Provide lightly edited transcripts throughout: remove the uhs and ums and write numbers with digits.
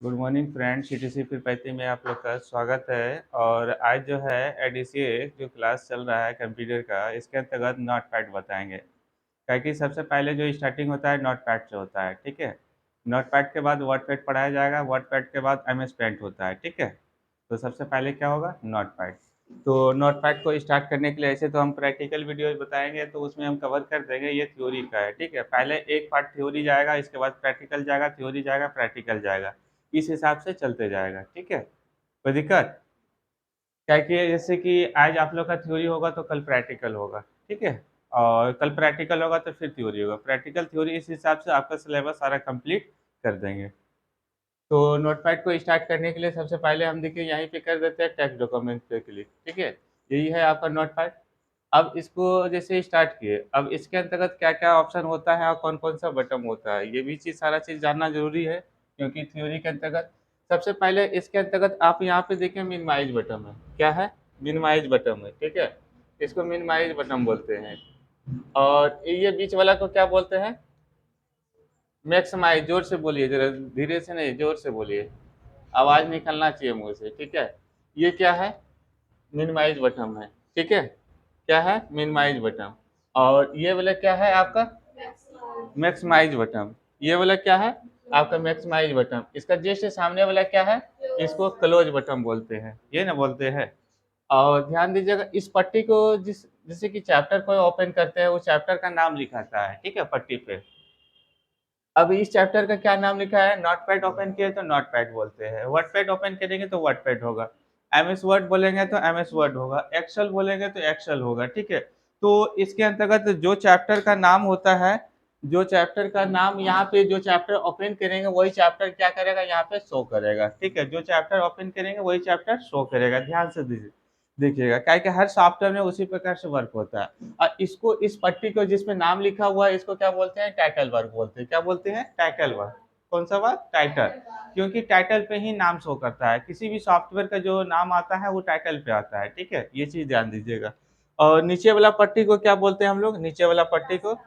Good morning friends, CTC फिर में आप लोग का स्वागत है। और आज जो है एडीसीए जो क्लास चल रहा है कंप्यूटर का, इसके अंतर्गत नॉट पैड बताएंगे। क्योंकि सबसे पहले जो स्टार्टिंग होता है नॉट पैड से होता है, ठीक है। नॉट पैड के बाद वर्ड पैड पढ़ाया जाएगा, वर्ड पैड के बाद एमएस पेंट होता है, ठीक है। तो सबसे पहले क्या होगा, नॉट पैड। तो नॉट पैड को स्टार्ट करने के लिए ऐसे तो हम प्रैक्टिकल वीडियोज बताएंगे, तो उसमें हम कवर कर देंगे। ये थ्योरी का है, ठीक है। पहले एक पार्ट थ्योरी जाएगा, इसके बाद प्रैक्टिकल जाएगा, थ्योरी जाएगा, प्रैक्टिकल जाएगा। इस हिसाब से चलते जाएगा, ठीक है। कोई दिक्कत? क्या कि जैसे कि आज आप लोग का थ्योरी होगा तो कल प्रैक्टिकल होगा, ठीक है। और कल प्रैक्टिकल होगा तो फिर थ्योरी होगा, प्रैक्टिकल थ्योरी, इस हिसाब से आपका सिलेबस सारा कंप्लीट कर देंगे। तो नोटपैड को स्टार्ट करने के लिए सबसे पहले हम देखिए यहीं पे कर देते हैं टेक्स्ट डॉक्यूमेंट पे क्लिक, ठीक है। यही है आपका नोटपैड। अब इसको जैसे स्टार्ट किए, अब इसके अंतर्गत क्या क्या ऑप्शन होता है और कौन कौन सा बटन होता है, ये भी चीज़ सारा चीज़ जानना जरूरी है, क्योंकि थ्योरी के अंतर्गत सबसे पहले इसके अंतर्गत आप यहाँ पे देखें मिनिमाइज बटन है। क्या है? मिनिमाइज बटन है, ठीक है। इसको मिनिमाइज बटन बोलते हैं। और ये बीच वाला को क्या बोलते हैं? मैक्सिमाइज। जोर से बोलिए जरा, धीरे से नहीं, जोर से बोलिए, आवाज़ निकलना चाहिए मुंह से, ठीक है। ये क्या है? मिनिमाइज बटन है, ठीक है। क्या है? Minimise button. और ये वाला क्या है आपका? Maximise button. ये वाला क्या है? आपका मैक्सिमाइज बटन। इसका जस्ट सामने वाला क्या है? इसको क्लोज बटन बोलते हैं, ये ना बोलते हैं। और ध्यान दीजिएगा, इस पट्टी को जैसे कि चैप्टर को ओपन करते हैं, वो चैप्टर का नाम लिखाता है, ठीक है, पट्टी पे। अब इस चैप्टर का क्या नाम लिखा है? नोटपैड ओपन किए तो नोटपैड बोलते हैं, वर्डपैड ओपन करेंगे तो वर्डपैड होगा, एमएस वर्ड बोलेंगे तो एमएस वर्ड होगा, एक्सेल बोलेंगे तो एक्सेल होगा, ठीक है। तो इसके अंतर्गत जो चैप्टर का नाम होता है, जो चैप्टर का नाम यहाँ पे जो चैप्टर ओपन करेंगे वही चैप्टर क्या करेगा, यहाँ पे शो करेगा, ठीक है। जो चैप्टर ओपन करेंगे वही चैप्टर शो करेगा, ध्यान से दीजिए, देखिएगा, क्या कि हर सॉफ्टवेयर में उसी प्रकार से वर्क होता है। और इसको, इस पट्टी को जिसमें नाम लिखा हुआ है, इसको क्या बोलते हैं? टाइटल वर्क बोलते हैं। क्या बोलते हैं? Title work. कौन सा वर्क? टाइटल। क्योंकि टाइटल पे ही नाम शो करता है, किसी भी सॉफ्टवेयर का जो नाम आता है वो टाइटल पे आता है, ठीक है। ये चीज ध्यान दीजिएगा। और नीचे वाला पट्टी को क्या बोलते हैं हम लोग? नीचे वाला पट्टी को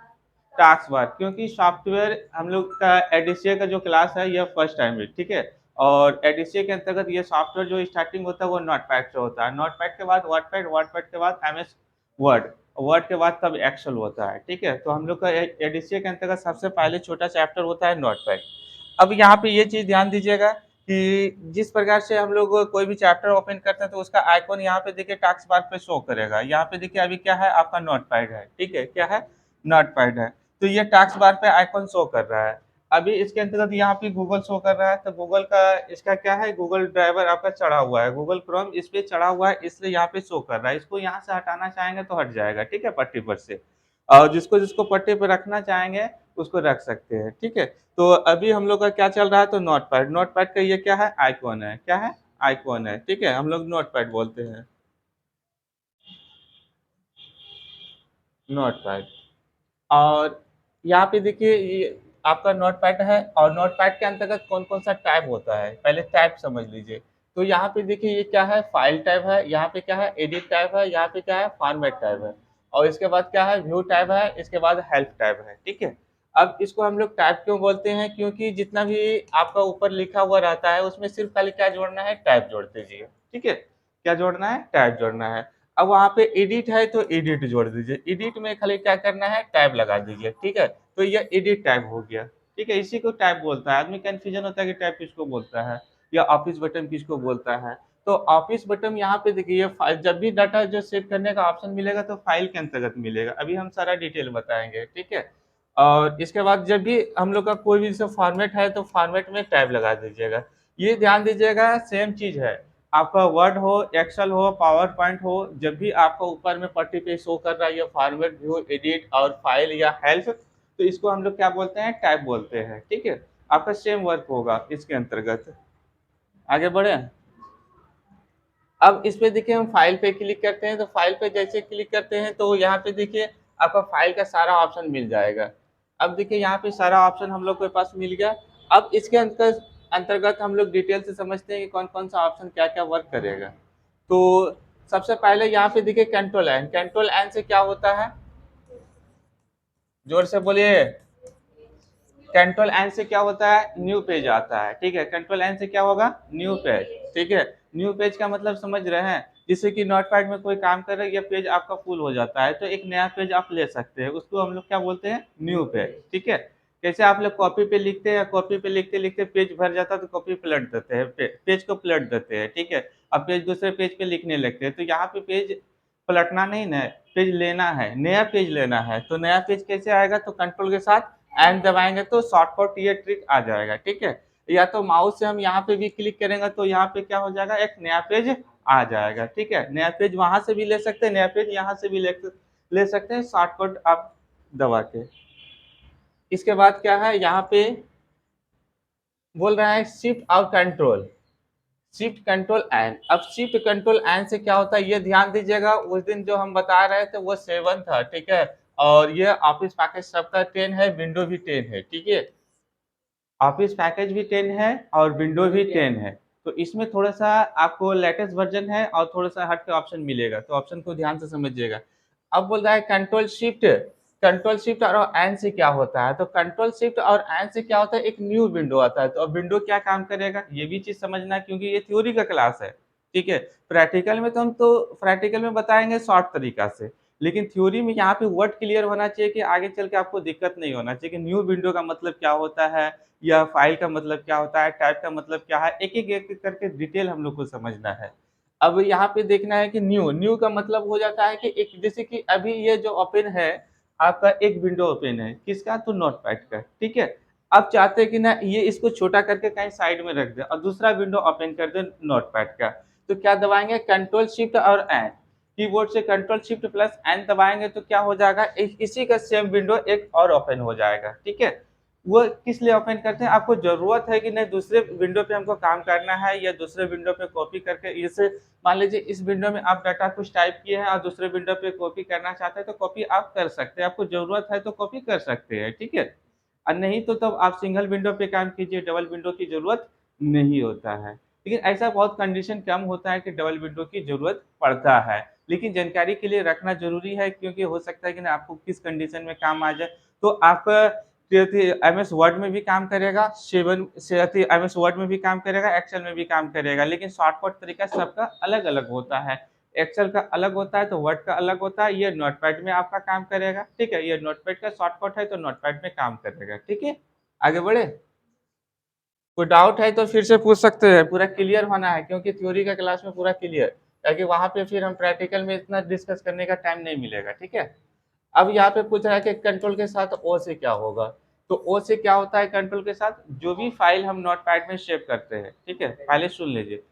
टास्क बार। क्योंकि सॉफ्टवेयर हम लोग का एडीसीए का जो क्लास है यह फर्स्ट टाइम है, ठीक है। और एडीसीए के अंतर्गत ये सॉफ्टवेयर जो स्टार्टिंग होता है वो नोटपैड से होता है, नोटपैड के बाद वर्डपैड, वर्डपैड के बाद एमएस वर्ड, वर्ड के बाद तब एक्सेल होता है, ठीक है। तो हम लोग का एडीसीए के अंतर्गत सबसे पहले छोटा चैप्टर होता है नोटपैड। अब यहाँ पे ये चीज ध्यान दीजिएगा कि जिस प्रकार से हम लोग कोई भी चैप्टर ओपन करते हैं तो उसका आइकॉन यहाँ पे देखिए टास्क बार पे शो करेगा। यहाँ पे देखिए अभी क्या है, आपका नोटपैड है, ठीक है। क्या है? नोटपैड है। तो ये टास्क बार पे आइकॉन शो कर रहा है। अभी इसके अंतर्गत यहाँ पे गूगल शो कर रहा है, तो गूगल का इसका क्या है, गूगल ड्राइवर आपका चढ़ा हुआ है, गूगल क्रोम इस पे चढ़ा हुआ है, इसलिए यहाँ पे शो कर रहा है। इसको यहाँ से हटाना चाहेंगे तो हट जाएगा, ठीक है, पट्टी पर से। और जिसको जिसको पट्टी पर रखना चाहेंगे उसको रख सकते हैं, ठीक है। तो अभी हम लोग का क्या चल रहा है, तो नोटपैड, नोटपैड का ये क्या है, आइकॉन है। क्या है? आइकॉन है, ठीक है, हम लोग नोटपैड बोलते हैं, नोटपैड। और यहाँ पे देखिए ये आपका नोटपैड है। और नोटपैड के अंतर्गत कौन कौन सा टैब होता है, पहले टैब समझ लीजिए। तो यहाँ पे देखिए ये क्या है, फाइल टैब है, यहाँ पे क्या है, एडिट टैब है, यहाँ पे क्या है, फॉर्मेट टैब है। और इसके बाद क्या है, व्यू टैब है, इसके बाद हेल्प टैब है, ठीक है। अब इसको हम लोग टैब क्यों बोलते हैं? क्योंकि जितना भी आपका ऊपर लिखा हुआ रहता है उसमें सिर्फ खाली क्या जोड़ना है, टैब जोड़ दीजिए, ठीक है। क्या जोड़ना है? टैब जोड़ना है। अब वहाँ पे एडिट है तो एडिट जोड़ दीजिए, एडिट में खाली क्या करना है, टैब लगा दीजिए, ठीक है। तो ये एडिट टैब हो गया, ठीक है। इसी को टैब बोलता है। आदमी कंफ्यूजन होता है कि टैब किसको बोलता है या ऑफिस बटन किसको बोलता है। तो ऑफिस बटन यहाँ पे देखिए, फाइल जब भी डाटा जो सेव करने का ऑप्शन मिलेगा तो फाइल के अंतर्गत मिलेगा, अभी हम सारा डिटेल बताएंगे, ठीक है। और इसके बाद जब भी हम लोग का कोई भी फॉर्मेट है तो फॉर्मेट में टैब लगा दीजिएगा। ये ध्यान दीजिएगा, सेम चीज है। आपका वर्ड हो, एक्सेल हो, पावर पॉइंट हो, जब भी आपका ऊपर में पट्टी पे शो कर रहा है ये फॉर्मेट, व्यू, एडिट और फाइल या हेल्प, तो इसको हम लोग क्या बोलते हैं, टैब बोलते हैं, ठीक है। आपका सेम वर्क होगा इसके अंतर्गत। आगे बढ़े। अब इस पे देखिए हम फाइल पे क्लिक करते हैं, तो फाइल पे जैसे क्लिक करते हैं तो यहाँ पे देखिए आपका फाइल का सारा ऑप्शन मिल जाएगा। अब देखिए यहाँ पे सारा ऑप्शन हम लोग के पास मिल गया। अब इसके अंतर्गत हम लोग डिटेल से समझते हैं कि कौन कौन सा ऑप्शन क्या क्या वर्क करेगा। तो सबसे पहले यहाँ पे देखिए कंट्रोल एन, कंट्रोल एन से क्या होता है, जोर से बोलिए। कंट्रोल एन से क्या होता है, न्यू पेज आता है, ठीक है। कंट्रोल एन से क्या होगा, न्यू पेज, ठीक है। न्यू पेज का मतलब समझ रहे हैं, जिससे कि नोटपैड में कोई काम कर रहे हैं, ये पेज आपका फुल हो जाता है तो एक नया पेज आप ले सकते हैं, उसको हम लोग क्या बोलते हैं, न्यू पेज, ठीक है। कैसे आप लोग कॉपी पे लिखते हैं, कॉपी पे लिखते लिखते पेज भर जाता है तो कॉपी पलट देते हैं, पेज को पलट देते हैं, ठीक है। अब पेज दूसरे पेज पे लिखने लगते हैं, तो यहाँ पे पेज पलटना नहीं ना, पेज लेना है, नया पेज लेना है। तो नया पेज कैसे आएगा, तो कंट्रोल के साथ एंड दबाएंगे तो शॉर्टकट ये ट्रिक आ जाएगा, ठीक है। या तो माउस से हम यहाँ पे भी क्लिक करेंगे तो यहाँ पे क्या हो जाएगा, एक नया पेज आ जाएगा, ठीक है। नया पेज वहां से भी ले सकते हैं, नया पेज यहाँ से भी ले सकते हैं, शॉर्टकट आप दबा के। इसके बाद क्या है, यहाँ पे बोल रहा है शिफ्ट और कंट्रोल, शिफ्ट कंट्रोल एन। अब शिफ्ट कंट्रोल एन से क्या होता है ये ध्यान दीजिएगा, उस दिन जो हम बता रहे थे वो 7 था, ठीक है। और ये ऑफिस पैकेज सबका 10 है, विंडो भी 10 है, ठीक है। ऑफिस पैकेज भी 10 है और विंडो भी 10 है। तो इसमें थोड़ा सा आपको लेटेस्ट वर्जन है और थोड़ा सा हट के ऑप्शन मिलेगा, तो ऑप्शन को ध्यान से समझिएगा। अब बोल रहा है कंट्रोल शिफ्ट, कंट्रोल शिफ्ट और एन से क्या होता है, तो कंट्रोल शिफ्ट और एन से क्या होता है, एक न्यू विंडो आता है। तो अब विंडो क्या काम करेगा ये भी चीज समझना है, क्योंकि ये थ्योरी का क्लास है, ठीक है। प्रैक्टिकल में तो हम तो प्रैक्टिकल में बताएंगे शॉर्ट तरीका से, लेकिन थ्योरी में यहाँ पे वर्ड क्लियर होना चाहिए कि आगे चल के आपको दिक्कत नहीं होना चाहिए कि न्यू विंडो का मतलब क्या होता है, या फाइल का मतलब क्या होता है, टाइप का मतलब क्या है, एक करके डिटेल हम लोग को समझना है। अब यहाँ पे देखना है कि न्यू, न्यू का मतलब हो जाता है कि एक, जैसे कि अभी ये जो ओपन है आपका, एक विंडो ओपन है किसका, तो नोटपैड का, ठीक है। अब चाहते हैं कि ना ये इसको छोटा करके कहीं साइड में रख दे और दूसरा विंडो ओपन कर दे नोटपैड का, तो क्या दबाएंगे, कंट्रोल शिफ्ट और एन, कीबोर्ड से कंट्रोल शिफ्ट प्लस एन दबाएंगे तो क्या हो जाएगा, इसी का सेम विंडो एक और ओपन हो जाएगा, ठीक है। वो किस लिए ओपन करते हैं, आपको जरूरत है कि नहीं दूसरे विंडो पे हमको काम करना है या दूसरे विंडो पे कॉपी करके, इसे मान लीजिए इस विंडो में आप डाटा कुछ टाइप किए हैं और दूसरे विंडो पे कॉपी करना चाहते हैं तो कॉपी आप कर सकते हैं, आपको जरूरत है तो कॉपी कर सकते हैं, ठीक है। और नहीं तो तब आप सिंगल विंडो पे काम कीजिए, डबल विंडो की जरूरत नहीं होता है। लेकिन ऐसा बहुत कंडीशन कम होता है कि डबल विंडो की जरूरत पड़ता है, लेकिन जानकारी के लिए रखना जरूरी है, क्योंकि हो सकता है कि ना आपको किस कंडीशन में काम आ जाए। तो आप MS वर्ड में भी काम करेगा, सेवन से MS वर्ड में भी काम करेगा, एक्सेल में भी काम करेगा, लेकिन शॉर्टकट तरीका सबका अलग अलग होता है। एक्सेल का अलग होता है तो वर्ड का अलग होता है, ये नोटपैड में आपका काम करेगा, ठीक है। ये नोटपैड का शॉर्टकट है तो नोटपैड में काम करेगा, ठीक है। आगे बढ़े, कोई डाउट है तो फिर से पूछ सकते हैं, पूरा क्लियर होना है क्योंकि थ्योरी का क्लास में पूरा क्लियर, ताकि वहां पे फिर हम प्रैक्टिकल में इतना डिस्कस करने का टाइम नहीं मिलेगा, ठीक है। अब यहाँ पे पूछ रहा है कि कंट्रोल के साथ ओ से क्या होगा, तो ओ से क्या होता है, कंट्रोल के साथ जो भी फाइल हम नोटपैड में सेव करते हैं, ठीक है, पहले सुन लीजिए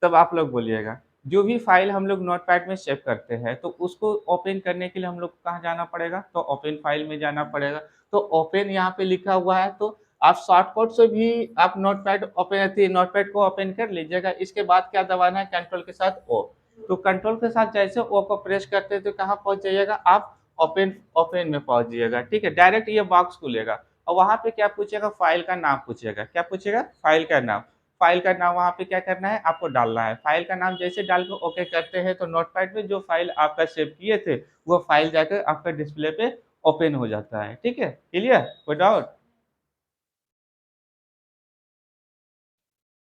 तब आप लोग बोलिएगा। जो भी फाइल हम लोग नोटपैड में सेव करते हैं तो उसको ओपन करने के लिए हम लोग कहाँ जाना पड़ेगा, तो ओपन फाइल में जाना पड़ेगा। तो ओपन यहाँ पे लिखा हुआ है, तो आप शॉर्टकट से भी आप नोटपैड को ओपन कर लीजिएगा। इसके बाद क्या दबाना है, कंट्रोल के साथ ओ। तो कंट्रोल के साथ जैसे ओ को प्रेस करते हैं तो कहाँ पहुंच जाइएगा आप, ओपन ओपन में पहुंच जाइएगा, ठीक है। डायरेक्ट ये बॉक्स खुलेगा और वहां पे क्या पूछेगा, फाइल का नाम पूछेगा, क्या पूछेगा, फाइल का नाम। फाइल का नाम वहाँ पे क्या करना है, आपको डालना है। फाइल का नाम जैसे डाल के ओके करते हैं तो नोटपैड में जो फाइल आपका सेव किए थे वो फाइल जाकर आपका डिस्प्ले पे ओपन हो जाता है, ठीक है। क्लियर, कोई डाउट।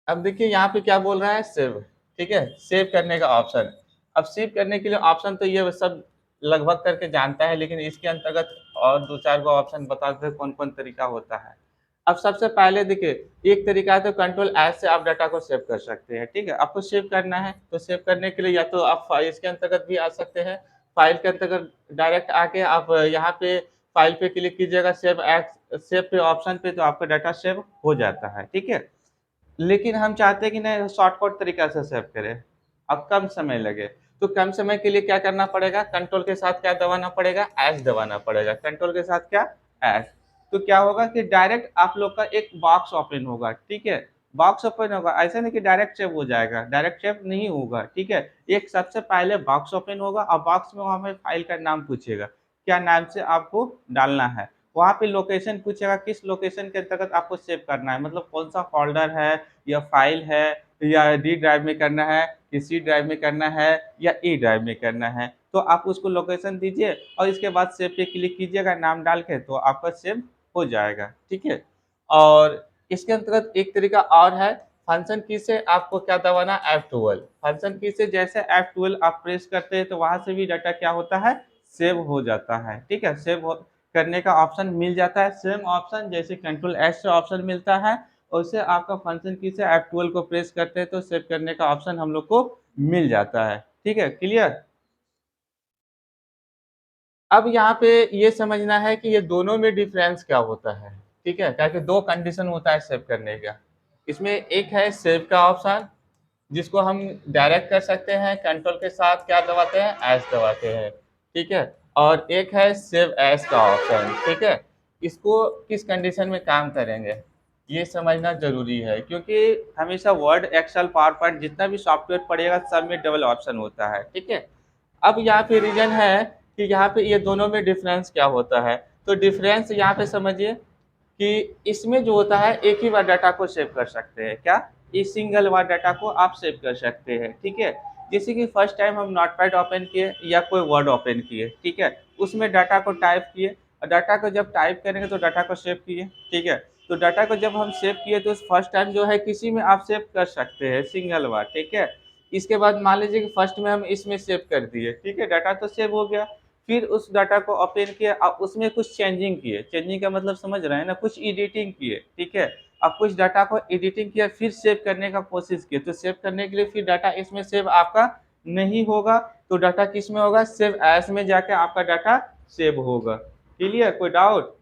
अब देखिए यहाँ पे क्या बोल रहा है, सेव, ठीक है, सेव करने का ऑप्शन। अब सेव करने के लिए ऑप्शन तो ये सब लगभग करके जानता है, लेकिन इसके अंतर्गत और दो चार गो ऑप्शन बताते हैं कौन कौन तरीका होता है। अब सबसे पहले देखिए, एक तरीका है तो कंट्रोल एस से आप डाटा को सेव कर सकते हैं, ठीक है। आपको सेव करना है तो सेव करने के लिए या तो आप इसके अंतर्गत भी आ सकते हैं, फाइल के अंतर्गत डायरेक्ट आके आप यहाँ पे फाइल पे क्लिक कीजिएगा, सेव एक्स सेव पे ऑप्शन पे, तो आपका डाटा सेव हो जाता है, ठीक है। लेकिन हम चाहते हैं कि नहीं शॉर्टकट तरीका से सेव करें, अब कम समय लगे, तो कम समय के लिए क्या करना पड़ेगा, कंट्रोल के साथ क्या दबाना पड़ेगा, एस दबाना पड़ेगा। कंट्रोल के साथ क्या, एस। तो क्या होगा कि डायरेक्ट आप लोग का एक बॉक्स ओपन होगा, ठीक है। बॉक्स ओपन होगा, ऐसा नहीं कि डायरेक्ट सेव हो जाएगा, डायरेक्ट सेव नहीं होगा, ठीक है। एक सबसे पहले बॉक्स ओपन होगा और बॉक्स में हमें फाइल का नाम पूछेगा, क्या नाम से आपको डालना है। वहाँ पे लोकेशन पूछेगा, किस लोकेशन के अंतर्गत आपको सेव करना है, मतलब कौन सा फोल्डर है या फाइल है, या डी ड्राइव में करना है कि सी ड्राइव में करना है या ई ड्राइव में करना है। तो आप उसको लोकेशन दीजिए और इसके बाद सेव पे क्लिक कीजिएगा नाम डाल के, तो आपका सेव हो जाएगा, ठीक है। और इसके अंतर्गत एक तरीका और है, फंक्शन की से आपको क्या दबाना F12। फंक्शन की से जैसे F12 आप प्रेस करते हैं तो वहां से भी डाटा क्या होता है, सेव हो जाता है। ठीक है, करने का ऑप्शन मिल जाता है। सेम ऑप्शन जैसे कंट्रोल एस से ऑप्शन मिलता है, उससे आपका फंक्शन की से F12 को प्रेस करते हैं तो सेव करने का ऑप्शन हम लोग को मिल जाता है। ठीक है, क्लियर। अब यहाँ पे ये समझना है कि ये दोनों में डिफरेंस क्या होता है। ठीक है, क्या कि दो कंडीशन होता है सेव करने का। इसमें एक है सेव का ऑप्शन, जिसको हम डायरेक्ट कर सकते हैं, कंट्रोल के साथ क्या दबाते हैं, एस दबाते हैं। ठीक है, और एक है सेव एस का ऑप्शन। ठीक है, इसको किस कंडीशन में काम करेंगे ये समझना जरूरी है, क्योंकि हमेशा वर्ड, एक्सेल, पावर पॉइंट जितना भी सॉफ्टवेयर पड़ेगा सब में डबल ऑप्शन होता है। ठीक है, अब यहाँ पे रीजन है कि यहाँ पे ये दोनों में डिफरेंस क्या होता है। तो डिफरेंस यहाँ पे समझिए कि इसमें जो होता है एक ही बार डाटा को सेव कर सकते हैं। क्या, इस सिंगल बार डाटा को आप सेव कर सकते हैं। ठीक है, जैसे कि फर्स्ट टाइम हम नोटपैड ओपन किए या कोई वर्ड ओपन किए, ठीक है, उसमें डाटा को टाइप किए, और डाटा को जब टाइप करेंगे तो डाटा को सेव किए। ठीक है, तो डाटा को जब हम सेव किए तो फर्स्ट टाइम जो है किसी में आप सेव कर सकते हैं सिंगल बार। ठीक है, इसके बाद मान लीजिए कि फर्स्ट में हम इसमें सेव कर दिए, ठीक है, डाटा तो सेव हो गया। फिर उस डाटा को ओपन किया, अब उसमें कुछ चेंजिंग किए, चेंजिंग का मतलब समझ रहे हैं ना, कुछ एडिटिंग किए। ठीक है, अब कुछ डाटा को एडिटिंग किया, फिर सेव करने का कोशिश किए, तो सेव करने के लिए फिर डाटा इसमें सेव आपका नहीं होगा, तो डाटा किस में होगा, सेव एस में जाके आपका डाटा सेव होगा। क्लियर, कोई डाउट।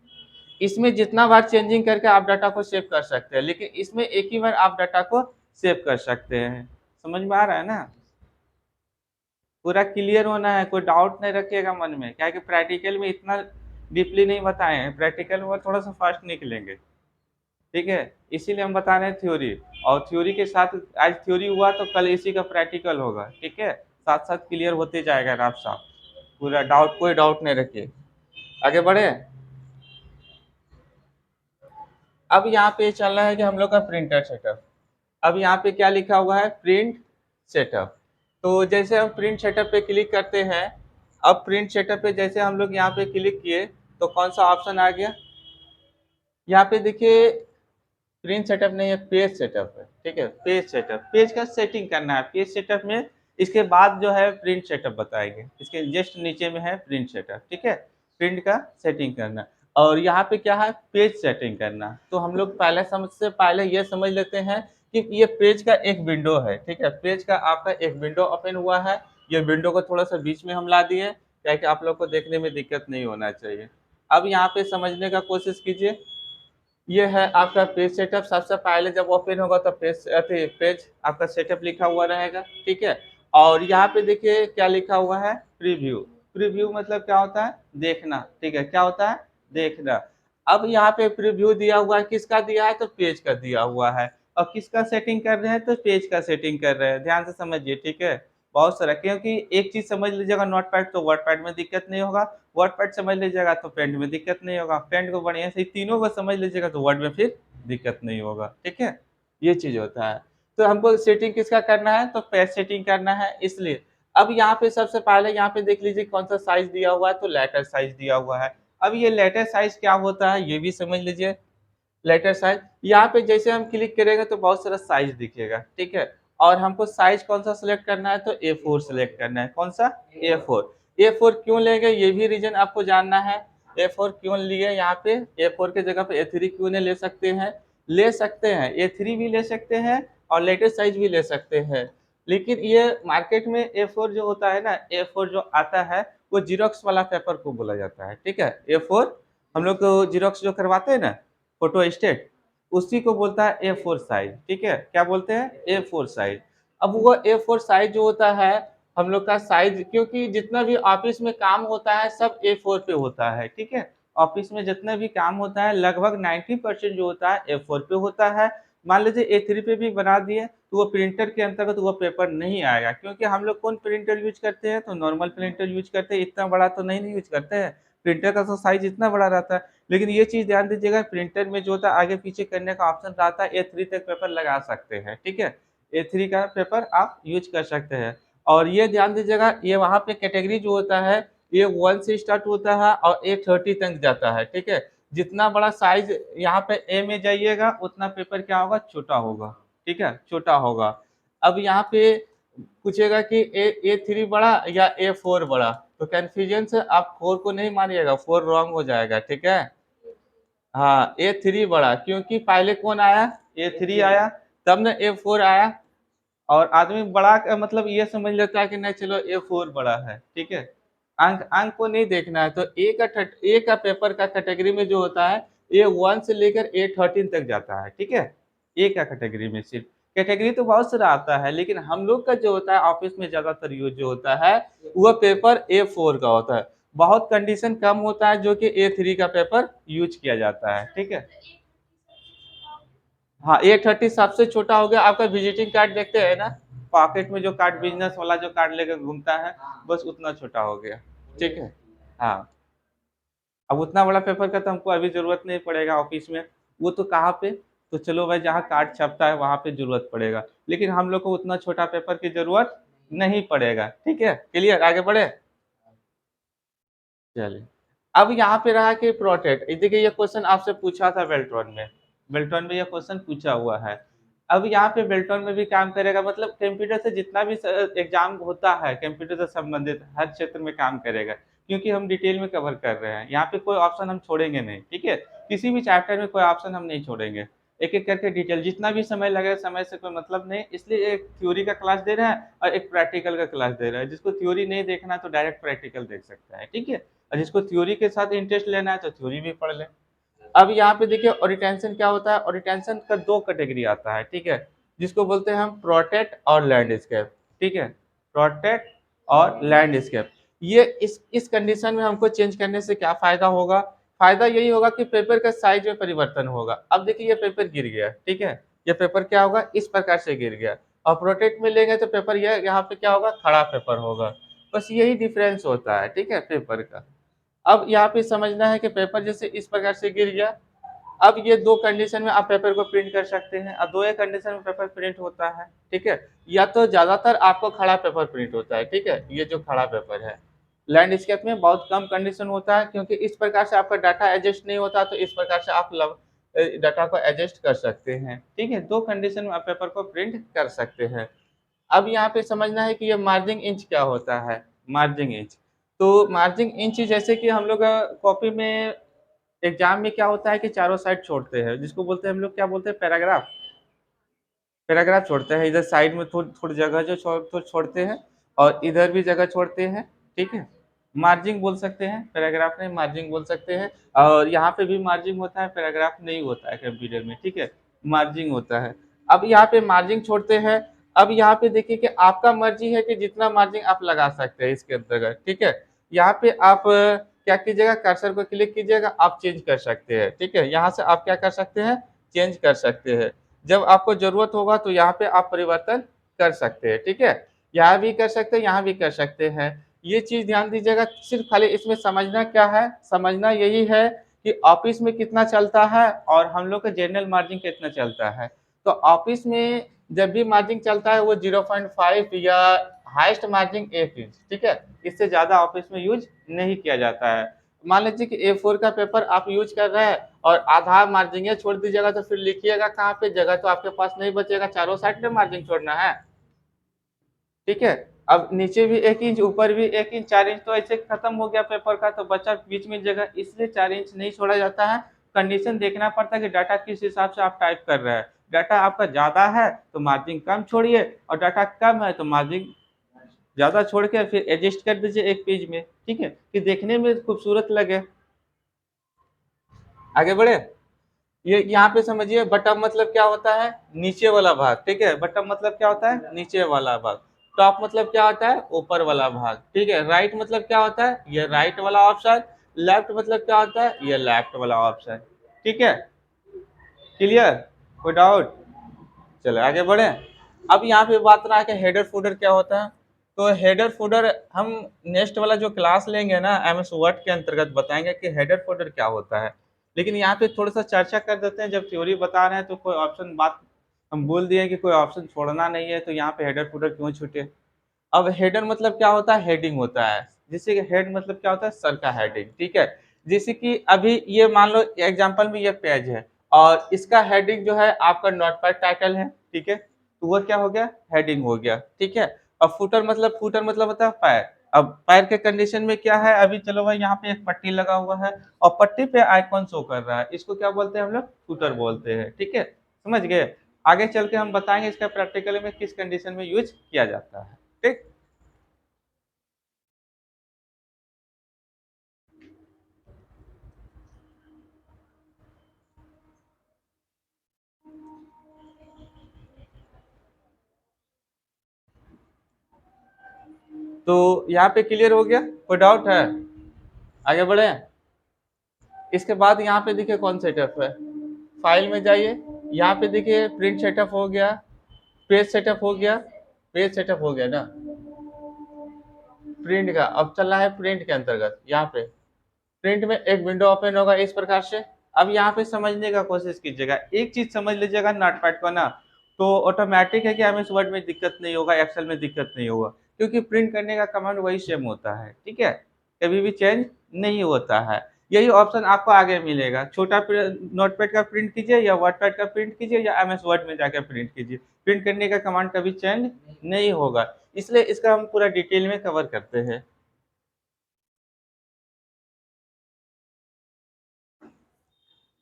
इसमें जितना बार चेंजिंग करके आप डाटा को सेव कर सकते हैं, लेकिन इसमें एक ही बार आप डाटा को सेव कर सकते हैं। समझ में आ रहा है ना। पूरा क्लियर होना है, कोई डाउट नहीं रखिएगा मन में, क्या है कि प्रैक्टिकल में इतना डीपली नहीं बताए हैं, प्रैक्टिकल में थोड़ा सा फास्ट निकलेंगे। ठीक है, इसीलिए हम बता रहे हैं थ्योरी, और थ्योरी के साथ आज थ्योरी हुआ तो कल इसी का प्रैक्टिकल होगा। ठीक है, साथ साथ क्लियर होते जाएगा आप साहब, पूरा डाउट, कोई डाउट नहीं रखिए। आगे बढ़े। अब यहाँ पे चल रहा है कि हम लोग का प्रिंटर सेटअप। अब यहाँ पे क्या लिखा हुआ है, प्रिंट सेटअप। तो जैसे हम प्रिंट सेटअप पे क्लिक करते हैं, अब प्रिंट सेटअप पे जैसे हम लोग यहाँ पे क्लिक किए तो कौन सा ऑप्शन आ गया, यहाँ पे देखिए प्रिंट सेटअप नहीं है, पेज सेटअप है। ठीक है, पेज सेटअप, पेज का सेटिंग करना है पेज सेटअप में। इसके बाद जो है प्रिंट सेटअप बताएंगे, इसके जस्ट नीचे में है प्रिंट सेटअप। ठीक है, प्रिंट का सेटिंग करना, और यहाँ पे क्या है, पेज सेटिंग करना। तो हम लोग पहले सबसे पहले ये समझ लेते हैं कि ये पेज का एक विंडो है। ठीक है, पेज का आपका एक विंडो ओपन हुआ है, ये विंडो को थोड़ा सा बीच में हम ला दिए, क्या कि आप लोग को देखने में दिक्कत नहीं होना चाहिए। अब यहाँ पे समझने का कोशिश कीजिए, ये है आपका पेज सेटअप। सबसे पहले जब ओपन होगा तो पेज आपका सेटअप लिखा हुआ रहेगा। ठीक है, और यहाँ पे देखिए क्या लिखा हुआ है, प्रीव्यू। प्रीव्यू मतलब क्या होता है, देखना। ठीक है, क्या होता है, देखना। अब यहाँ पे प्रीव्यू दिया हुआ है, किसका दिया है, तो पेज का दिया हुआ है, और किसका सेटिंग कर रहे हैं, तो पेज का सेटिंग कर रहे हैं। ध्यान से समझिए। ठीक है, बहुत सारा, क्योंकि एक चीज समझ लीजिएगा नोटपैड तो वर्डपैड में दिक्कत नहीं होगा, वर्डपैड समझ लीजिएगा तो पेंट में दिक्कत नहीं होगा, पेंट को बढ़िया से तीनों को समझ लीजिएगा तो वर्ड में फिर दिक्कत नहीं होगा। ठीक है, ये चीज होता है। तो हमको सेटिंग किसका करना है, तो पेज सेटिंग करना है, इसलिए अब यहाँ पे सबसे पहले यहाँ पे देख लीजिए कौन सा साइज दिया हुआ है, तो लेटर साइज दिया हुआ है। अब ये लेटर साइज क्या होता है ये भी समझ लीजिए। लेटर साइज, यहाँ पे जैसे हम क्लिक करेंगे तो बहुत सारा साइज दिखेगा। ठीक है, और हमको साइज कौन सा सिलेक्ट करना है, तो A4 सिलेक्ट करना है। कौन सा, A4। A4 क्यों लेंगे ये भी रीजन आपको जानना है। A4 क्यों लिए यहाँ पे, A4 के जगह पे A3 क्यों नहीं ले सकते हैं, ले सकते हैं, A3 भी ले सकते हैं और लेटर साइज भी ले सकते हैं। लेकिन ये मार्केट में A4 जो होता है ना, A4 जो आता है वो जीरोक्स वाला पेपर को बोला जाता है। ठीक है, A4 हम लोग को जीरोक्स जो करवाते हैं ना, फोटो स्टेट, उसी को बोलता है A4 साइज। ठीक है, क्या बोलते हैं, A4 साइज। अब वो A4 साइज जो होता है हम लोग का साइज, क्योंकि जितना भी ऑफिस में काम होता है सब A4 पे होता है। ठीक है, ऑफिस में जितना भी काम होता है लगभग 90% जो होता है A4 पे होता है। मान लीजिए A3 पे भी बना दिए तो वो प्रिंटर के अंतर्गत वो पेपर नहीं आएगा, क्योंकि हम लोग कौन प्रिंटर यूज करते हैं, तो नॉर्मल प्रिंटर यूज करते हैं, इतना बड़ा तो नहीं यूज करते हैं। प्रिंटर का तो साइज इतना बड़ा रहता है। लेकिन ये चीज ध्यान दीजिएगा, प्रिंटर में जो होता है आगे पीछे करने का ऑप्शन रहता है, A3 तक पेपर लगा सकते हैं। ठीक है, A3 का पेपर आप यूज कर सकते हैं। और ये ध्यान दीजिएगा, ये वहाँ पे कैटेगरी जो होता है ये 1 से स्टार्ट होता है और A30 तक जाता है। ठीक है, जितना बड़ा साइज यहाँ पे ए में जाइएगा उतना पेपर क्या होगा, छोटा होगा, ठीक है, छोटा होगा। अब यहाँ पे पूछेगा कि A3 बड़ा या A4 बड़ा, तो कंफ्यूजन से आप 4 को नहीं मानिएगा, 4 रॉन्ग हो जाएगा, ठीक है। हाँ, A3 बड़ा, क्योंकि पहले कौन आया, A3 आया, तब न A4 आया। और आदमी बड़ा का मतलब ये समझ लेता है कि नहीं चलो A4 बड़ा है, ठीक है। अंक अंक को नहीं देखना है। तो ए का पेपर का कैटेगरी में जो होता है A1 से लेकर A13 तक जाता है, ठीक है। ए का कैटेगरी में सिर्फ, कैटेगरी तो बहुत सारा आता है, लेकिन हम लोग का जो होता है ऑफिस में ज्यादातर यूज जो होता है वह पेपर A4 का होता है। बहुत कंडीशन कम होता है जो कि A3 का पेपर यूज किया जाता है, ठीक है। हाँ, A30 सबसे छोटा हो गया। आपका विजिटिंग कार्ड देखते हैं ना, पॉकेट में जो कार्ड, बिजनेस वाला जो कार्ड लेकर घूमता है, बस उतना छोटा हो गया, ठीक है। हाँ, अब उतना बड़ा पेपर का तो हमको अभी जरूरत नहीं पड़ेगा ऑफिस में। वो तो कहाँ पे, तो चलो भाई जहाँ कार्ड छपता है वहां पे जरूरत पड़ेगा, लेकिन हम लोग को उतना छोटा पेपर की जरूरत नहीं पड़ेगा, ठीक है। क्लियर, आगे बढ़े। चलिए, अब यहाँ पे रहा कि प्रोटेक्ट, देखिए ये क्वेश्चन आपसे पूछा था बेल्ट्रॉन में, बेल्ट्रॉन में ये क्वेश्चन पूछा हुआ है। अब यहाँ पे बेल्ट्रॉन में भी काम करेगा, मतलब कंप्यूटर से जितना भी एग्जाम होता है कंप्यूटर से संबंधित हर क्षेत्र में काम करेगा, क्योंकि हम डिटेल में कवर कर रहे हैं। यहाँ पे कोई ऑप्शन हम छोड़ेंगे नहीं, ठीक है। किसी भी चैप्टर में कोई ऑप्शन हम नहीं छोड़ेंगे, एक एक करके डिटेल, जितना भी समय लगे, समय से कोई मतलब नहीं। इसलिए एक थ्योरी का क्लास दे रहा है और एक प्रैक्टिकल का क्लास दे रहा है। जिसको थ्योरी नहीं देखना तो डायरेक्ट प्रैक्टिकल देख सकता है, ठीक है। और जिसको थ्योरी के साथ इंटरेस्ट लेना है तो थ्योरी भी पढ़ ले। अब यहाँ पे देखिए और रिटेंशन क्या होता है, और रिटेंशन का दो कैटेगरी आता है, ठीक है, जिसको बोलते हैं हम प्रोटेक्ट और लैंडस्केप, ठीक है। प्रोटेक्ट और लैंडस्केप, ये इस कंडीशन में हमको चेंज करने से क्या फायदा होगा, फायदा यही होगा कि पेपर का साइज में परिवर्तन होगा। अब देखिए ये पेपर गिर गया, ठीक है, ये पेपर क्या होगा, इस प्रकार से गिर गया। और प्रोटेक्ट में लेंगे तो पेपर ये यहाँ पे क्या होगा, खड़ा पेपर होगा। बस यही डिफरेंस होता है, ठीक है, पेपर का। अब यहाँ पे समझना है कि पेपर जैसे इस प्रकार से गिर गया, अब ये दो कंडीशन में आप पेपर को प्रिंट कर सकते हैं। अब दो एक कंडीशन में पेपर प्रिंट होता है, ठीक है। या तो ज्यादातर आपको खड़ा पेपर प्रिंट होता है, ठीक है, ये जो खड़ा पेपर है। लैंडस्केप में बहुत कम कंडीशन होता है, क्योंकि इस प्रकार से आपका डाटा एडजस्ट नहीं होता, तो इस प्रकार से आप डाटा को एडजस्ट कर सकते हैं, ठीक है। दो कंडीशन में आप पेपर को प्रिंट कर सकते हैं। अब यहाँ पे समझना है कि ये मार्जिंग इंच क्या होता है। मार्जिंग इंच, तो मार्जिंग इंच जैसे कि हम लोग कॉपी में एग्जाम में क्या होता है कि चारों साइड छोड़ते हैं, जिसको बोलते हैं हम लोग क्या बोलते हैं, पैराग्राफ। पैराग्राफ छोड़ते हैं, इधर साइड में थोड़ी थोड़ी जगह जो छोड़ते हैं, और इधर भी जगह छोड़ते हैं, ठीक है। मार्जिंग बोल सकते हैं, पैराग्राफ नहीं, मार्जिंग बोल सकते हैं। और यहाँ पे भी मार्जिंग होता है, पैराग्राफ नहीं होता है कंप्यूटर में, ठीक है, मार्जिंग होता है। अब यहाँ पे मार्जिंग छोड़ते हैं। अब यहाँ पे देखिए कि आपका मर्जी है कि जितना मार्जिंग आप लगा सकते हैं इसके अंतर्गत, ठीक है। यहाँ पे आप क्या कीजिएगा, कर्सर को क्लिक कीजिएगा, आप चेंज कर सकते हैं, ठीक है। यहाँ से आप क्या कर सकते हैं, चेंज कर सकते हैं। जब आपको जरूरत होगा तो यहाँ पे आप परिवर्तन कर सकते हैं, ठीक है। यहाँ भी कर सकते हैं, यहाँ भी कर सकते हैं। ये चीज ध्यान दीजिएगा, सिर्फ खाली इसमें समझना क्या है, समझना यही है कि ऑफिस में कितना चलता है और हम लोग का जनरल मार्जिन कितना चलता है। तो ऑफिस में जब भी मार्जिन चलता है वो 0.5 या हाईएस्ट मार्जिन 1 इंच, ठीक है। इससे ज्यादा ऑफिस में यूज नहीं किया जाता है। मान लीजिए कि A4 का पेपर आप यूज कर रहे हैं और आधा मार्जिन छोड़ दीजिएगा, तो फिर लिखिएगा कहाँ पे, जगह तो आपके पास नहीं बचेगा, चारों साइड पे मार्जिन छोड़ना है, ठीक है। अब नीचे भी 1 इंच, ऊपर भी 1 इंच, 4 इंच, तो ऐसे खत्म हो गया पेपर का, तो बचा बीच में जगह, इसलिए 4 इंच नहीं छोड़ा जाता है। कंडीशन देखना पड़ता है कि डाटा किस हिसाब से आप टाइप कर रहे हैं। डाटा आपका ज्यादा है तो मार्जिन कम छोड़िए, और डाटा कम है तो मार्जिन ज्यादा छोड़ के फिर एडजस्ट कर दीजिए एक पेज में, ठीक है, कि देखने में खूबसूरत लगे। आगे बढ़े। ये यहाँ पे समझिए, बटन मतलब क्या होता है, नीचे वाला भाग, ठीक है। बटन मतलब क्या होता है, नीचे वाला भाग। टॉप मतलब क्या होता है, ऊपर वाला भाग, ठीक है। राइट मतलब क्या होता है, ये राइट वाला ऑप्शन। लेफ्ट मतलब क्या होता है, ये लेफ्ट वाला ऑप्शन, ठीक है। क्लियर, कोई डाउट। चलो आगे बढ़े। अब यहाँ पे बात रहा है कि हेडर फुटर क्या होता है। तो हेडर फुटर हम नेक्स्ट वाला जो क्लास लेंगे ना MS वर्ड के अंतर्गत बताएंगे कि हेडर फुटर क्या होता है। लेकिन यहाँ पे थोड़ा सा चर्चा कर देते हैं, जब थ्योरी बता रहे हैं तो कोई ऑप्शन बात हम बोल दिए कि कोई ऑप्शन छोड़ना नहीं है, तो यहाँ पे हेडर फुटर क्यों छूटे। अब हेडर मतलब क्या होता है, हेडिंग होता है। जैसे कि हेड मतलब क्या होता है, सर का हेडिंग, ठीक है। जैसे कि अभी ये मान लो एग्जांपल में ये पेज है और इसका हेडिंग जो है आपका नोटपैड टाइटल है, ठीक है, तो वो क्या हो गया, हेडिंग हो गया, ठीक है। अब फुटर मतलब होता है पैर। अब पैर के कंडीशन में क्या है, अभी चलो भाई यहाँ पे एक पट्टी लगा हुआ है और पट्टी पे आइकॉन शो कर रहा है, इसको क्या बोलते हैं हम लोग, फुटर बोलते हैं, ठीक है, समझ गए। आगे चल के हम बताएंगे इसका प्रैक्टिकली में किस कंडीशन में यूज किया जाता है, ठीक। तो यहाँ पे क्लियर हो गया, कोई डाउट है, आगे बढ़े। इसके बाद यहाँ पे देखिए कौन सेटअप है, फाइल में जाइए, यहाँ पे देखिए प्रिंट सेटअप हो गया, पेज सेटअप हो गया, पेज सेटअप हो गया ना। प्रिंट का अब चल रहा है, प्रिंट के अंतर्गत यहाँ पे प्रिंट में एक विंडो ओपन होगा इस प्रकार से। अब यहाँ पे समझने का कोशिश कीजिएगा, एक चीज समझ लीजिएगा नोटपैड को ना, तो ऑटोमेटिक है कि हमें इस वर्ड में दिक्कत नहीं होगा, एक्सेल में दिक्कत नहीं होगा, क्योंकि प्रिंट करने का कमांड वही सेम होता है, ठीक है, कभी भी चेंज नहीं होता है। यही ऑप्शन आपको आगे मिलेगा, छोटा नोटपैड का प्रिंट कीजिए या वर्डपैड का प्रिंट कीजिए या एमएस वर्ड में जाकर प्रिंट कीजिए, प्रिंट करने का कमांड कभी चेंज नहीं होगा, इसलिए इसका हम पूरा डिटेल में कवर करते हैं।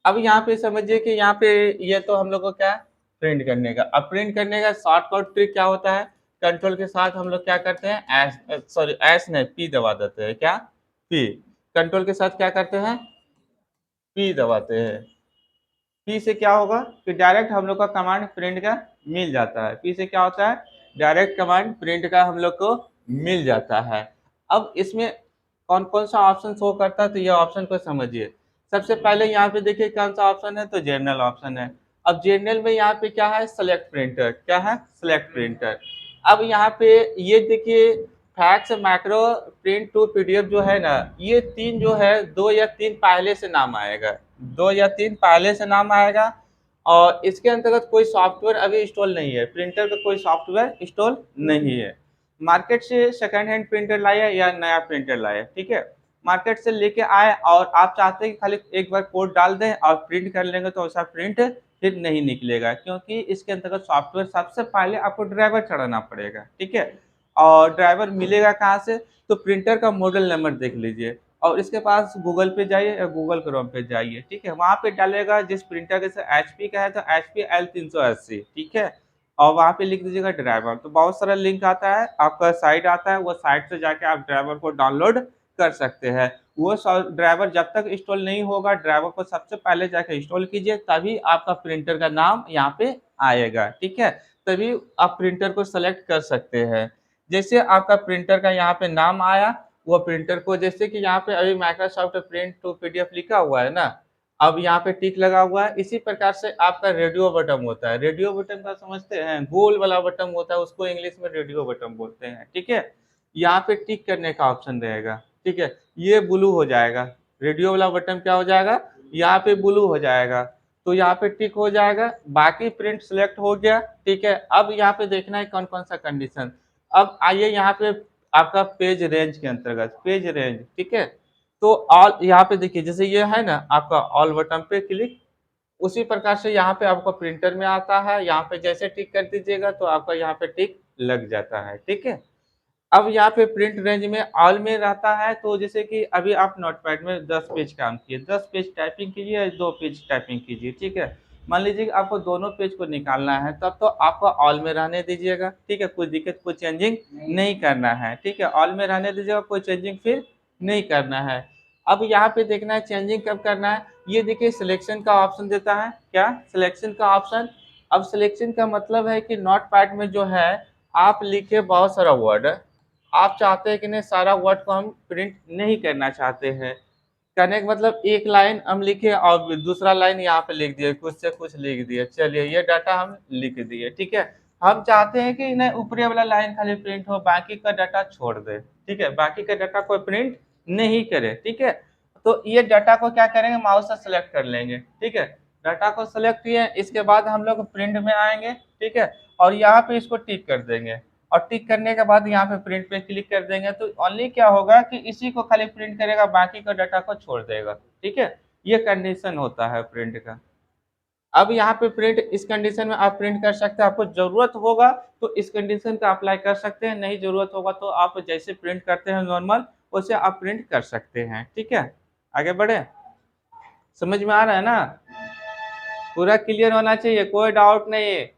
अब यहाँ पे समझिए कि यहाँ पे ये तो हम लोग को क्या है, प्रिंट करने का। अब प्रिंट करने का शॉर्टकट ट्रिक क्या होता है, कंट्रोल के साथ हम लोग क्या करते हैं, एस सॉरी एस नहीं पी दबा देते हैं, क्या, पी। कंट्रोल के साथ क्या करते हैं, पी दबाते हैं। पी से क्या होगा कि डायरेक्ट हम लोग का कमांड प्रिंट का मिल जाता है, पी से क्या होता है, डायरेक्ट कमांड प्रिंट का हम लोग को मिल जाता है। अब इसमें कौन कौन सा ऑप्शन शो करता है, तो ये ऑप्शन को समझिए। सबसे पहले यहाँ पे देखिए कौन सा ऑप्शन है, तो जनरल ऑप्शन है। अब जनरल में यहाँ पे क्या है, सेलेक्ट प्रिंटर, क्या है, सेलेक्ट प्रिंटर। अब यहाँ पे ये देखिए fax macro print to PDF जो है ना, ये तीन जो है, दो या तीन पहले से नाम आएगा, दो या तीन पहले से नाम आएगा। और इसके अंतर्गत कोई सॉफ्टवेयर अभी इंस्टॉल नहीं है, प्रिंटर का कोई सॉफ्टवेयर इंस्टॉल नहीं है। मार्केट से सेकंड हैंड प्रिंटर लाए या नया प्रिंटर लाए, ठीक है, मार्केट से लेके आए और आप चाहते हैं कि खाली एक बार कोड डाल दें और प्रिंट कर लेंगे, तो ऐसा प्रिंट फिर नहीं निकलेगा, क्योंकि इसके अंतर्गत सॉफ्टवेयर सबसे पहले आपको ड्राइवर चढ़ाना पड़ेगा, ठीक है। और ड्राइवर मिलेगा कहाँ से, तो प्रिंटर का मॉडल नंबर देख लीजिए और इसके पास गूगल पे जाइए या गूगल क्रोम पे जाइए, ठीक है, वहाँ पे डालेगा जिस प्रिंटर के से एचपी का है तो एचपी L380, ठीक है, और वहाँ पे लिख दीजिएगा ड्राइवर, तो बहुत सारा लिंक आता है, आपका साइट आता है, वो साइट से जाके आप ड्राइवर को डाउनलोड कर सकते हैं। वो ड्राइवर जब तक इंस्टॉल नहीं होगा, ड्राइवर को सबसे पहले जाके इंस्टॉल कीजिए, तभी आपका प्रिंटर का नाम यहाँ पे आएगा, ठीक है, तभी आप प्रिंटर को सेलेक्ट कर सकते हैं। जैसे आपका प्रिंटर का यहाँ पे नाम आया, वो प्रिंटर को, जैसे कि यहाँ पे अभी माइक्रोसॉफ्ट प्रिंट टू पीडीएफ लिखा हुआ है ना, अब यहाँ पे टिक लगा हुआ है, इसी प्रकार से आपका रेडियो बटन होता है, रेडियो बटन का समझते हैं, गोल वाला बटन होता है, उसको इंग्लिश में रेडियो बटन बोलते हैं, ठीक है। यहाँ पे टिक करने का ऑप्शन रहेगा, ठीक है, ये ब्लू हो जाएगा, रेडियो वाला बटन क्या हो जाएगा, यहाँ पे ब्लू हो जाएगा, तो यहाँ पे टिक हो जाएगा, बाकी प्रिंट सिलेक्ट हो गया, ठीक है। अब यहाँ पे देखना है कौन कौन सा कंडीशन। अब आइए यहाँ पे आपका पेज रेंज के अंतर्गत, पेज रेंज, ठीक है, तो ऑल यहाँ पे देखिए, जैसे ये है ना आपका ऑल बटन पे क्लिक, उसी प्रकार से यहाँ पे आपका प्रिंटर में आता है, यहाँ पे जैसे टिक कर दीजिएगा तो आपका यहाँ पे टिक लग जाता है, ठीक है। अब यहाँ पे प्रिंट रेंज में ऑल में रहता है, तो जैसे कि अभी आप नोटपैड में 10 पेज काम किए, 10 पेज टाइपिंग कीजिए या 2 पेज टाइपिंग कीजिए, ठीक है, मान लीजिए कि आपको दोनों पेज को निकालना है, तब तो आपको ऑल में रहने दीजिएगा, ठीक है, कोई दिक्कत, कोई चेंजिंग नहीं करना है, ठीक है, ऑल में रहने दीजिएगा, कोई चेंजिंग फिर नहीं करना है। अब यहाँ पे देखना है चेंजिंग कब करना है, ये देखिए सिलेक्शन का ऑप्शन देता है, क्या, सिलेक्शन का ऑप्शन। अब सिलेक्शन का मतलब है कि नोटपैड में जो है आप लिखे बहुत सारा वर्ड, आप चाहते हैं कि नहीं सारा वर्ड को हम प्रिंट नहीं करना चाहते हैं, करने का मतलब एक लाइन हम लिखे और दूसरा लाइन यहाँ पे लिख दिए, कुछ से कुछ लिख दिए, चलिए ये डाटा हम लिख दिए, ठीक है। हम चाहते हैं कि नहीं ऊपरी वाला लाइन खाली प्रिंट हो, बाकी का डाटा छोड़ दे, ठीक है, बाकी का डाटा कोई प्रिंट नहीं करे, ठीक है। तो ये डाटा को क्या करेंगे, माउस से सेलेक्ट कर लेंगे, ठीक है, डाटा को सेलेक्ट किए, इसके बाद हम लोग प्रिंट में आएंगे, ठीक है, और यहाँ पे इसको टिक कर देंगे, और टिक करने के बाद यहाँ पे प्रिंट पे क्लिक कर देंगे तो ओनली क्या होगा कि इसी को खाली प्रिंट करेगा, बाकी का डाटा को छोड़ देगा। ठीक है, ये कंडीशन होता है प्रिंट का। अब यहाँ पे प्रिंट इस कंडीशन में आप प्रिंट कर सकते हैं, आपको जरूरत होगा तो इस कंडीशन का अप्लाई कर सकते हैं, नहीं जरूरत होगा तो आप जैसे प्रिंट करते हैं नॉर्मल वैसे आप प्रिंट कर सकते हैं। ठीक है, आगे बढ़े, समझ में आ रहा है ना, पूरा क्लियर होना चाहिए, कोई डाउट नहीं है।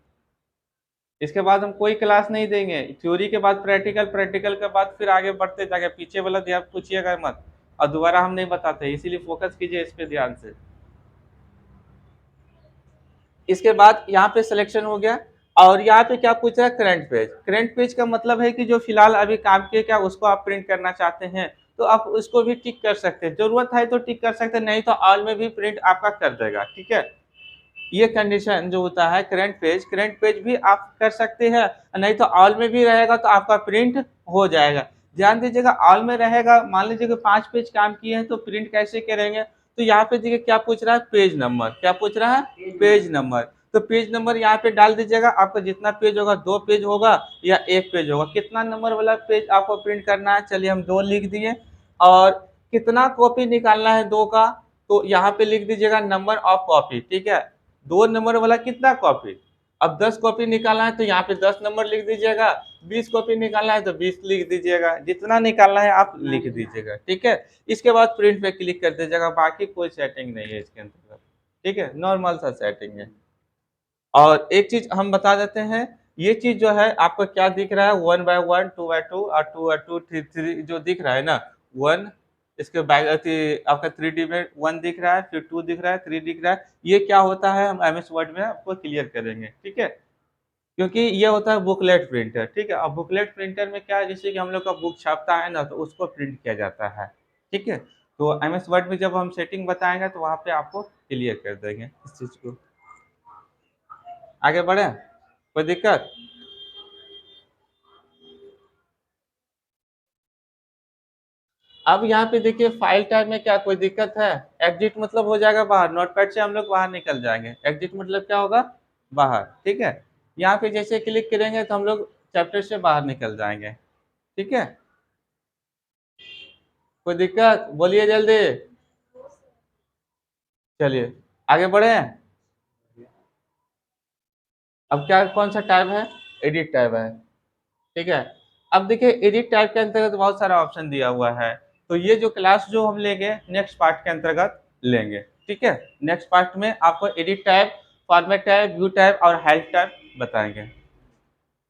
इसके बाद हम कोई क्लास नहीं देंगे, थ्योरी के बाद प्रैक्टिकल, प्रैक्टिकल के बाद फिर आगे बढ़ते जाके, पीछे वाला ध्यान पूछिएगा मत और दोबारा हम नहीं बताते, इसीलिए फोकस कीजिए इस पे ध्यान से। इसके बाद यहाँ पे सिलेक्शन हो गया और यहाँ पे क्या पूछ रहा है, करंट पेज। करंट पेज का मतलब है कि जो फिलहाल अभी काम किए क्या उसको आप प्रिंट करना चाहते हैं तो आप उसको भी टिक कर सकते हैं, जरूरत है तो टिक कर सकते हैं, नहीं तो ऑल में भी प्रिंट आपका कर देगा। ठीक है, ये कंडीशन जो होता है करंट पेज भी आप कर सकते हैं, नहीं तो ऑल में भी रहेगा तो आपका प्रिंट हो जाएगा। ध्यान दीजिएगा, ऑल में रहेगा, मान लीजिए कि 5 पेज काम किए हैं तो प्रिंट कैसे करेंगे, तो यहाँ पे देखिए क्या पूछ रहा है, पेज नंबर, क्या पूछ रहा है, पेज नंबर। तो पेज नंबर यहाँ पे डाल दीजिएगा, आपका जितना पेज होगा, 2 पेज होगा या 1 पेज होगा, कितना नंबर वाला पेज आपको प्रिंट करना है, चलिए हम 2 लिख दिए। और कितना कॉपी निकालना है 2 का, तो यहाँ पे लिख दीजिएगा नंबर ऑफ कॉपी। ठीक है, 2 नंबर वाला कितना कॉपी, अब 10 कॉपी निकालना है तो यहाँ पे 10 नंबर लिख दीजिएगा, 20 कॉपी निकालना है तो 20 लिख दीजिएगा, जितना निकालना है आप लिख दीजिएगा। ठीक है, इसके बाद प्रिंट पे क्लिक कर दीजिएगा, बाकी कोई सेटिंग नहीं है इसके अंदर। ठीक है, नॉर्मल सा सेटिंग है। और एक चीज हम बता देते हैं, ये चीज जो है आपको क्या दिख रहा है, 1 बाय 1, 2 बाय 2 और 2 बाय 2, 3 3 जो दिख रहा है ना, 1, इसके बैक आपका 3D में 1 दिख रहा है, फिर 2 दिख रहा है, 3 दिख रहा है, ये क्या होता है हम एमएस वर्ड में आपको क्लियर करेंगे। ठीक है, क्योंकि ये होता है बुकलेट प्रिंटर। ठीक है, अब बुकलेट प्रिंटर में क्या है, जैसे कि हम लोग का बुक छपता है ना तो उसको प्रिंट किया जाता है। ठीक है, तो एमएस वर्ड में जब हम सेटिंग बताएंगे तो वहाँ पे आपको क्लियर कर देंगे इस चीज को। आगे बढ़े, कोई दिक्कत? अब यहाँ पे देखिए फाइल टाइप में क्या कोई दिक्कत है, एग्जिट मतलब हो जाएगा बाहर, नोटपैड से हम लोग बाहर निकल जाएंगे, एग्जिट मतलब क्या होगा, बाहर। ठीक है, यहाँ पे जैसे क्लिक करेंगे तो हम लोग चैप्टर से बाहर निकल जाएंगे। ठीक है, कोई दिक्कत बोलिए जल्दी, चलिए आगे बढ़े। अब क्या कौन सा टाइप है, एडिट टाइप है। ठीक है, अब देखिए एडिट टाइप के अंतर्गत बहुत सारा ऑप्शन दिया हुआ है, तो ये जो क्लास जो हम लेंगे नेक्स्ट पार्ट के अंतर्गत लेंगे। ठीक है, नेक्स्ट पार्ट में आपको edit type, format type, view type और हेल्प टाइप बताएंगे।